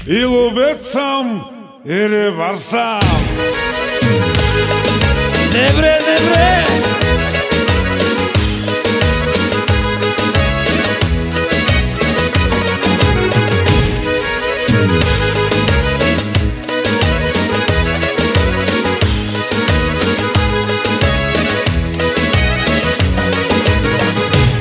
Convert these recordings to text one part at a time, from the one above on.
и ловец съм, и рибар съм. Добре, добре!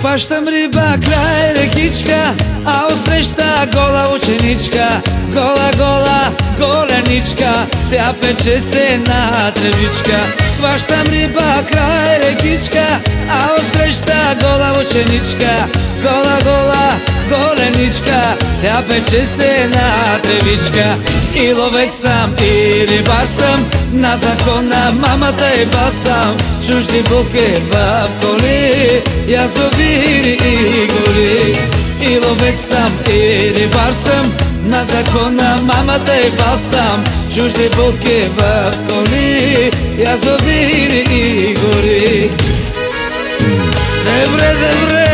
Хващам риба край рекичка, а отсреща гола ученичка. Гола, гола, голеничка, тя пече се на тревичка. Хващам риба край рекичка, а отсреща гола ученичка. Гола, гола, голеничка, тя пече се на тревичка. И ловец съм, и рибар съм, на закона мамата и басам. Чужди буки в коли, язовири и гори. И ловец съм, и рибар съм, на закона мамата и басам. Чужди буки в коли, язовири и гори. Добре, добре!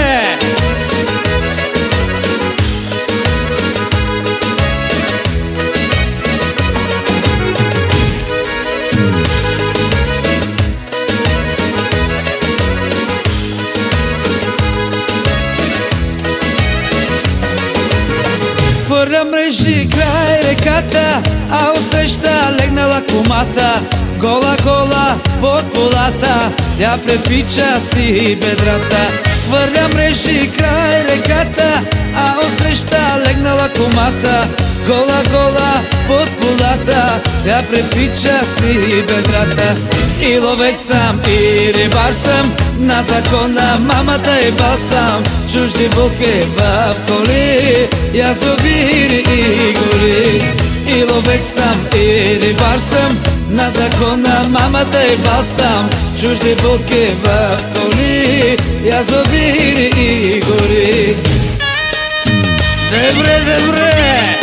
Хвърля мрежи край реката, а отсреща легнала кумата. Гола, гола под полата, тя препича си бедрата. Хвърля мрежи край реката, а отсреща легнала кумата. Гола, гола под полата, тя препича си бедрата. И ловец съм, и рибар съм, на закона мамата и басам. Чужди буки в коли, язовири и гори. И ловец съм, и рибар съм, на закона мамата и басам. Чужди буки в коли, язовири и гори. Добре, добре!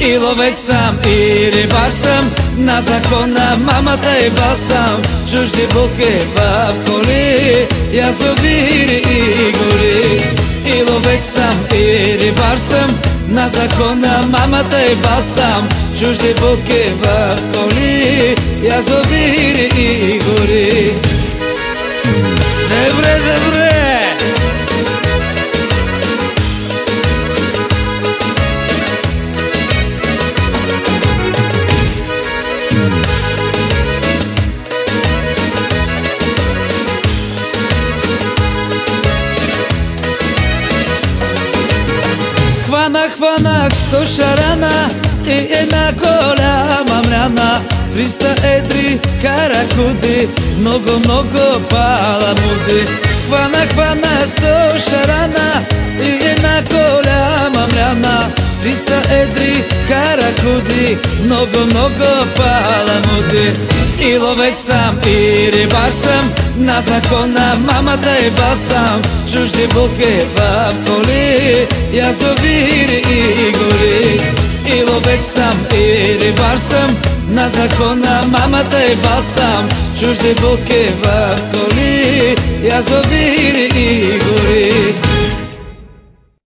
И ловец съм, и рибар съм, на закона мамата и басам. Чужди буки в коли, язовири и гори. И ловец съм, и рибар съм, на закона мамата и басам. Чужди буки в коли, язовири и гори. Добре, добре! Хванах 100 шарана и една голяма мряна. 300 едри каракуди, много паламуди. Хванах 100 шарана и една голяма мряна. 300 едри каракуди, много паламуди. И ловец съм, и рибар съм, на закона мамата и басам. Чужди буки в коли, язовири и гори. И ловец съм, и рибар съм, на закона мамата и басам. Чужди буки в коли, язовири и гори.